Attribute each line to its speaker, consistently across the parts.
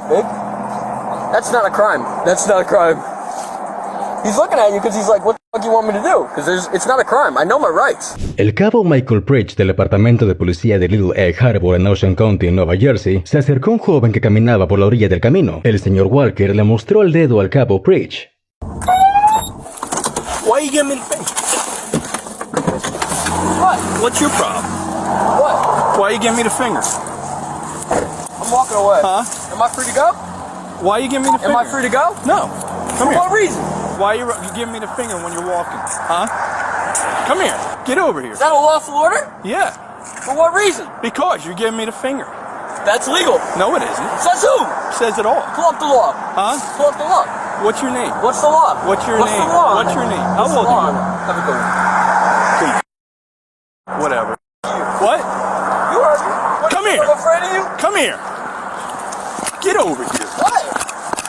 Speaker 1: big. That's not a crime. That's not a crime. He's looking at you because he's like, what the fuck you want me to do? Because it's not a crime. I know my rights.
Speaker 2: El cabo Michael Bridge del departamento de policía de Little Egg Harbor en Ocean County, en Nueva Jersey, se acercó a un joven que caminaba por la orilla del camino. El señor Walker le mostró el dedo al cabo Bridge.
Speaker 3: Why you giving me the finger? What? What's your problem?
Speaker 1: What?
Speaker 3: Why you giving me the finger?
Speaker 1: I'm walking away.
Speaker 3: Huh?
Speaker 1: Am I free to go?
Speaker 3: Why you giving me the finger?
Speaker 1: Am I free to go?
Speaker 3: No. Come
Speaker 1: For
Speaker 3: here.
Speaker 1: what reason?
Speaker 3: Why you giving me the finger when you're walking? Huh? Come here. Get over here.
Speaker 1: Is that a lawful order?
Speaker 3: Yeah.
Speaker 1: For what reason?
Speaker 3: Because you're giving me the finger.
Speaker 1: That's legal.
Speaker 3: No, it isn't.
Speaker 1: Says who?
Speaker 3: Says it all.
Speaker 1: Pull up the law.
Speaker 3: Huh?
Speaker 1: Pull up the law.
Speaker 3: What's your name?
Speaker 1: What's the law?
Speaker 3: What's your
Speaker 1: What's
Speaker 3: name?
Speaker 1: The law?
Speaker 3: What's your name? How
Speaker 1: What's the
Speaker 3: old
Speaker 1: law?
Speaker 3: are you?
Speaker 1: Have a good one.
Speaker 3: Whatever. What?
Speaker 1: You heard me. What,
Speaker 3: Come here.
Speaker 1: I'm afraid of you?
Speaker 3: Come here. Get over here.
Speaker 1: What?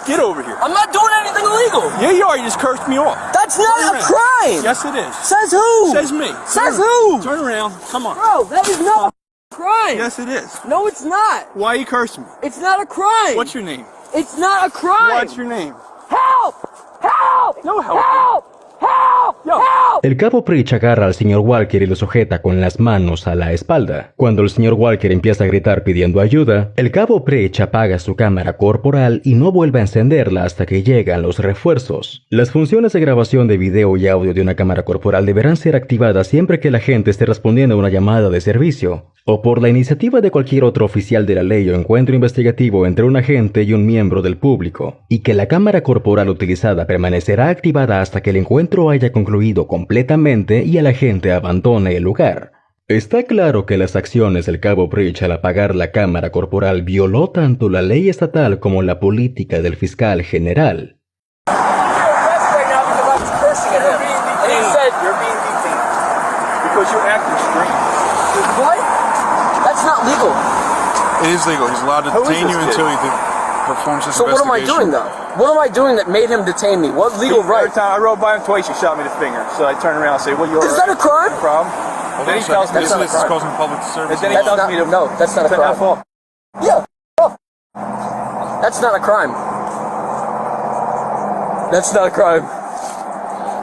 Speaker 3: Get over here.
Speaker 1: I'm not doing anything illegal.
Speaker 3: Yeah, you are. You just cursed me off.
Speaker 1: That's not
Speaker 3: Turn
Speaker 1: a
Speaker 3: around.
Speaker 1: crime.
Speaker 3: Yes, it is.
Speaker 1: Says who?
Speaker 3: Says me.
Speaker 1: Says
Speaker 3: Turn-
Speaker 1: who?
Speaker 3: Turn around. Come on.
Speaker 1: Bro, that is not a crime.
Speaker 3: Yes, it is.
Speaker 1: No, it's not.
Speaker 3: Why you cursing me?
Speaker 1: It's not a crime.
Speaker 3: What's your name?
Speaker 1: It's not a crime.
Speaker 3: What's your name?
Speaker 1: Help! Help!
Speaker 3: No help.
Speaker 1: Help! Help!
Speaker 3: Yo.
Speaker 1: Help!
Speaker 2: El cabo Bridge agarra al señor Walker y lo sujeta con las manos a la espalda. Cuando el señor Walker empieza a gritar pidiendo ayuda, el cabo Bridge apaga su cámara corporal y no vuelve a encenderla hasta que llegan los refuerzos. Las funciones de grabación de video y audio de una cámara corporal deberán ser activadas siempre que la gente esté respondiendo a una llamada de servicio, o por la iniciativa de cualquier otro oficial de la ley o encuentro investigativo entre un agente y un miembro del público, y que la cámara corporal utilizada permanecerá activada hasta que el encuentro haya concluido completamente y el agente abandone el lugar. Está claro que las acciones del cabo Bridge al apagar la cámara corporal violó tanto la ley estatal como la política del fiscal general.
Speaker 3: You're being detained because you're acting strange.
Speaker 1: What? That's not legal.
Speaker 4: It is legal. He's allowed to
Speaker 3: Who is
Speaker 4: detain
Speaker 3: this
Speaker 4: you
Speaker 3: kid?
Speaker 4: until he performs his
Speaker 1: So what am I
Speaker 4: investigation.
Speaker 1: doing though? What am I doing that made him detain me? What legal
Speaker 3: Every
Speaker 1: right?
Speaker 3: time I rode by him twice, he shot me the finger. So I turned around and say, "Well, you're
Speaker 1: Is that a crime?
Speaker 3: No problem."
Speaker 4: Hold
Speaker 3: Then
Speaker 4: on
Speaker 3: he
Speaker 4: a
Speaker 3: tells
Speaker 4: second.
Speaker 3: me
Speaker 1: That's not a
Speaker 4: This is
Speaker 1: crime.
Speaker 4: causing public disturbance.
Speaker 3: And then he
Speaker 1: That's
Speaker 3: tells
Speaker 1: not,
Speaker 3: me to
Speaker 1: no, that's not a
Speaker 3: to
Speaker 1: crime.
Speaker 3: F off.
Speaker 1: Yeah. Oh. That's not a crime. That's not a crime.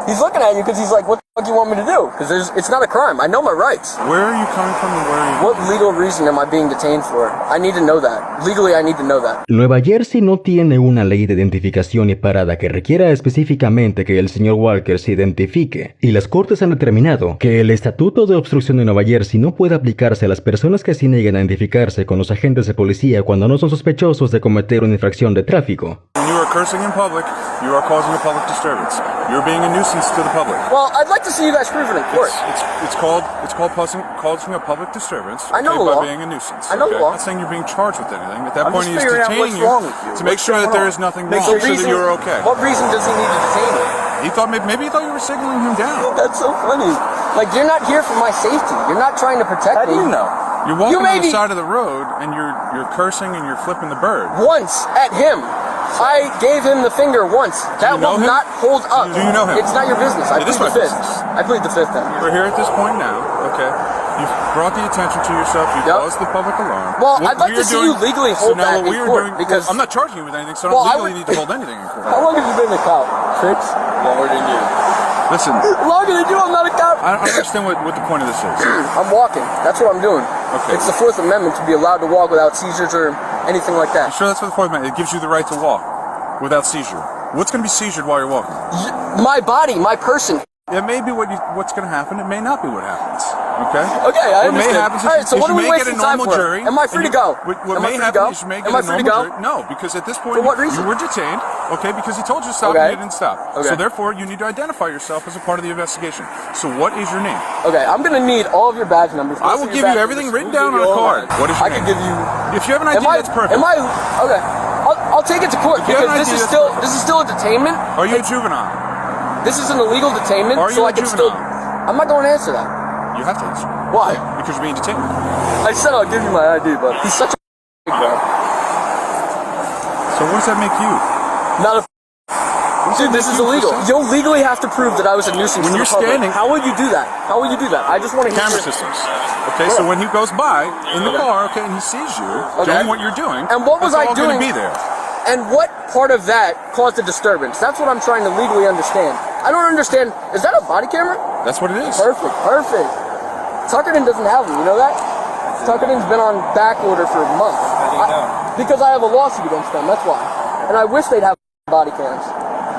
Speaker 1: He's looking at you because he's like, what the fuck you want me to do? Because it's not a crime. I know my rights.
Speaker 4: Where are you coming from and where are you
Speaker 1: What legal reason am I being detained for? I need to know that. Legally, I need to know that.
Speaker 2: Nueva Jersey no tiene una ley de identificación y parada que requiera específicamente que el señor Walker se identifique, y las cortes han determinado que el Estatuto de Obstrucción de Nueva Jersey no puede aplicarse a las personas que se niegan a identificarse con los agentes de policía cuando no son sospechosos de cometer una infracción de tráfico.
Speaker 4: When you are cursing in public, you are causing a public disturbance. You're being a nuisance to the public.
Speaker 1: Well, I'd like to see you guys prove it in court.
Speaker 4: It's called causing a public disturbance.
Speaker 1: I know
Speaker 4: okay,
Speaker 1: the law.
Speaker 4: by being a nuisance.
Speaker 1: I know the law.
Speaker 4: I'm not saying you're being charged with anything. At that
Speaker 3: I'm
Speaker 4: point,
Speaker 3: just
Speaker 4: he's
Speaker 3: figuring out
Speaker 4: detaining
Speaker 3: what's
Speaker 4: you
Speaker 3: wrong with you.
Speaker 4: to make
Speaker 3: What's
Speaker 4: sure that
Speaker 3: going
Speaker 4: there
Speaker 3: on?
Speaker 4: is nothing
Speaker 1: Make
Speaker 4: wrong,
Speaker 1: the
Speaker 4: so that you're okay.
Speaker 1: What reason does he need to detain me?
Speaker 4: He thought maybe he thought you were signaling him down.
Speaker 1: That's so funny. Like, you're not here for my safety. You're not trying to protect
Speaker 3: How do
Speaker 1: me.
Speaker 3: you know?
Speaker 4: You're walking
Speaker 1: may
Speaker 4: on the
Speaker 1: be-
Speaker 4: side of the road and you're cursing and you're flipping the bird.
Speaker 1: Once at him. I gave him the finger once. That
Speaker 4: you know
Speaker 1: will
Speaker 4: him?
Speaker 1: not hold up.
Speaker 4: Do you know him?
Speaker 1: It's not your business. I
Speaker 4: It is
Speaker 1: plead the
Speaker 4: my
Speaker 1: fifth.
Speaker 4: business.
Speaker 1: I plead the fifth then.
Speaker 4: We're here at this point now, okay? You've brought the attention to yourself. You've
Speaker 1: Yep.
Speaker 4: caused the public alarm.
Speaker 1: Well,
Speaker 4: What
Speaker 1: I'd like
Speaker 4: we
Speaker 1: to
Speaker 4: are
Speaker 1: see you legally hold
Speaker 4: now
Speaker 1: that
Speaker 4: what we
Speaker 1: in
Speaker 4: are
Speaker 1: court,
Speaker 4: doing,
Speaker 1: because-
Speaker 4: I'm not charging you with anything, so I
Speaker 1: Well,
Speaker 4: don't
Speaker 1: I
Speaker 4: legally
Speaker 1: would-
Speaker 4: need to hold anything in court.
Speaker 1: How long have you been a cop? 6?
Speaker 3: Longer than you.
Speaker 4: Listen,
Speaker 1: Longer than you, I'm not a cop.
Speaker 4: I don't understand what the point of this is.
Speaker 1: I'm walking. That's what I'm doing.
Speaker 4: Okay.
Speaker 1: It's the Fourth Amendment to be allowed to walk without seizures or anything like that.
Speaker 4: Sure, that's what the Fourth Amendment. It gives you the right to walk without seizure. What's going to be seizured while you're walking?
Speaker 1: My body, my person.
Speaker 4: It may be what's going to happen. It may not be what happens. Okay.
Speaker 1: Okay, I
Speaker 4: What may
Speaker 1: understand.
Speaker 4: happen is
Speaker 1: All right, so
Speaker 4: is
Speaker 1: what
Speaker 4: you
Speaker 1: are we
Speaker 4: may get a
Speaker 1: wasting time
Speaker 4: normal
Speaker 1: for?
Speaker 4: jury.
Speaker 1: Am I free
Speaker 4: and
Speaker 1: to go?
Speaker 4: What
Speaker 1: Am I
Speaker 4: may
Speaker 1: free to
Speaker 4: happen
Speaker 1: go?
Speaker 4: is you may get
Speaker 1: Am I
Speaker 4: a
Speaker 1: free to
Speaker 4: normal
Speaker 1: go?
Speaker 4: jury. No, because at this point
Speaker 1: For what reason?
Speaker 4: you were detained. Okay, because he told you to stop
Speaker 1: Okay.
Speaker 4: and you didn't stop.
Speaker 1: Okay.
Speaker 4: So therefore, you need to identify yourself as a part of the investigation. So what is your name?
Speaker 1: Okay, I'm gonna need all of your badge numbers.
Speaker 4: I will give you everything written down on a card. What is your
Speaker 1: I can
Speaker 4: name?
Speaker 1: give you.
Speaker 4: If you have an ID, that's perfect.
Speaker 1: Am I? Okay, I'll take it to court
Speaker 4: If you have
Speaker 1: because
Speaker 4: an
Speaker 1: this
Speaker 4: ID,
Speaker 1: is still a detainment.
Speaker 4: Are you a juvenile?
Speaker 1: This is an illegal detainment,
Speaker 4: Are you
Speaker 1: so
Speaker 4: a
Speaker 1: I can
Speaker 4: juvenile?
Speaker 1: still. I'm not going to answer that.
Speaker 4: You have to answer
Speaker 1: Why?
Speaker 4: because you're being detained.
Speaker 1: I said I'll give you my ID, but he's such a bro.
Speaker 4: So what does that make you?
Speaker 1: Not a. Dude, this is illegal. You'll legally have to prove that I was a nuisance
Speaker 4: When
Speaker 1: to
Speaker 4: you're
Speaker 1: the public.
Speaker 4: standing-
Speaker 1: How will you do that? How will you do that? I just want to hear.
Speaker 4: Camera systems. Okay, so when he goes by in the car, okay, and he sees you
Speaker 1: Okay.
Speaker 4: doing what you're doing,
Speaker 1: And what was
Speaker 4: that's
Speaker 1: I
Speaker 4: all gonna
Speaker 1: doing?
Speaker 4: be there.
Speaker 1: And what part of that caused the disturbance? That's what I'm trying to legally understand. I don't understand. Is that a body camera?
Speaker 4: That's what it is.
Speaker 1: Perfect, perfect. Tuckerton doesn't have them, you know that? Tuckerton's been on back order for a month. Because I have a lawsuit against them, that's why. And I wish they'd have body cams.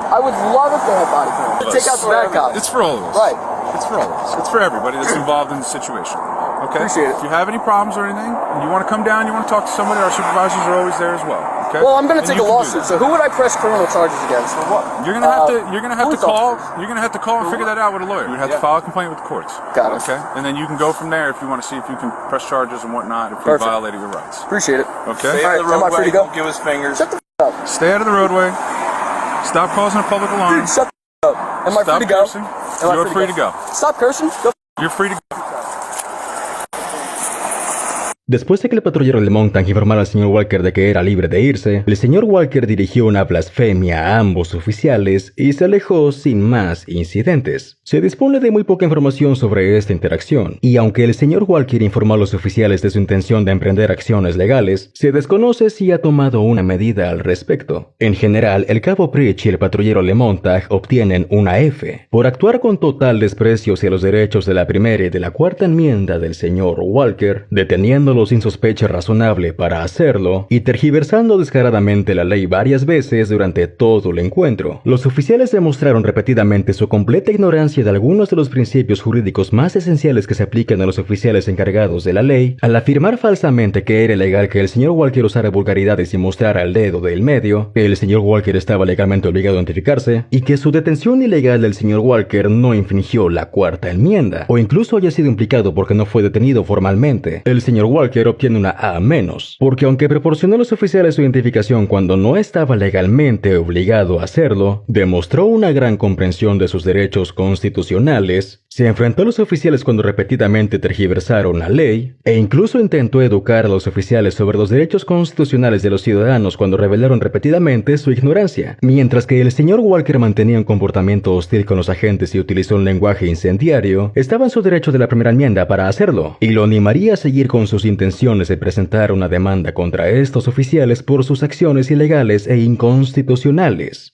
Speaker 1: I would love if they had body cams. Take out the bad cops.
Speaker 4: It's for all of us.
Speaker 1: Right.
Speaker 4: It's for all of us. It's for everybody that's involved in the situation. Okay?
Speaker 1: Appreciate it.
Speaker 4: If you have any problems or anything, and you want to come down, you want to talk to somebody, our supervisors are always there as well. Okay?
Speaker 1: Well, I'm going to
Speaker 4: And
Speaker 1: take
Speaker 4: you
Speaker 1: a
Speaker 4: can do
Speaker 1: lawsuit.
Speaker 4: that.
Speaker 1: So who would I press criminal charges against? For what?
Speaker 4: You're gonna have to. You're gonna have to
Speaker 1: police
Speaker 4: call.
Speaker 1: officers.
Speaker 4: You're gonna have to call and figure that out with a lawyer. You would have to file a complaint with the courts.
Speaker 1: Got it.
Speaker 4: Okay, and then you can go from there if you want to see if you can press charges and whatnot if you
Speaker 1: Perfect.
Speaker 4: violated your rights.
Speaker 1: Appreciate it.
Speaker 4: Okay.
Speaker 3: Stay
Speaker 1: All right,
Speaker 3: out of the
Speaker 1: am I free
Speaker 3: roadway,
Speaker 1: to go?
Speaker 3: don't give us fingers.
Speaker 1: Shut the up.
Speaker 4: Stay out of the roadway. Stop causing a public alarm.
Speaker 1: Dude, shut the up. Am I
Speaker 4: Stop
Speaker 1: free to go?
Speaker 4: cursing.
Speaker 1: Am I
Speaker 4: You're free to go.
Speaker 1: Stop cursing. Go.
Speaker 4: You're free to go.
Speaker 2: Después de que el patrullero le montan informar al señor Walker de que era libre de irse, el señor Walker dirigió una blasfemia a ambos oficiales y se alejó sin más incidentes. Se dispone de muy poca información sobre esta interacción, y aunque el señor Walker informó a los oficiales de su intención de emprender acciones legales, se desconoce si ha tomado una medida al respecto. En general, el cabo Preach y el patrullero Lemontag obtienen una F por actuar con total desprecio hacia los derechos de la primera y de la cuarta enmienda del señor Walker, deteniéndolo sin sospecha razonable para hacerlo y tergiversando descaradamente la ley varias veces durante todo el encuentro. Los oficiales demostraron repetidamente su completa ignorancia de algunos de los principios jurídicos más esenciales que se aplican a los oficiales encargados de la ley, al afirmar falsamente que era ilegal que el señor Walker usara vulgaridades y mostrara el dedo del medio, que el señor Walker estaba legalmente obligado a identificarse, y que su detención ilegal del señor Walker no infringió la cuarta enmienda, o incluso haya sido implicado porque no fue detenido formalmente. El señor Walker obtiene una A-, porque aunque proporcionó a los oficiales su identificación cuando no estaba legalmente obligado a hacerlo, demostró una gran comprensión de sus derechos constitucionales, se enfrentó a los oficiales cuando repetidamente tergiversaron la ley, e incluso intentó educar a los oficiales sobre los derechos constitucionales de los ciudadanos cuando revelaron repetidamente su ignorancia, mientras que el señor Walker mantenía un comportamiento hostil con los agentes y utilizó un lenguaje incendiario. Estaba en su derecho de la primera enmienda para hacerlo, y lo animaría a seguir con sus intenciones de presentar una demanda contra estos oficiales por sus acciones ilegales e inconstitucionales.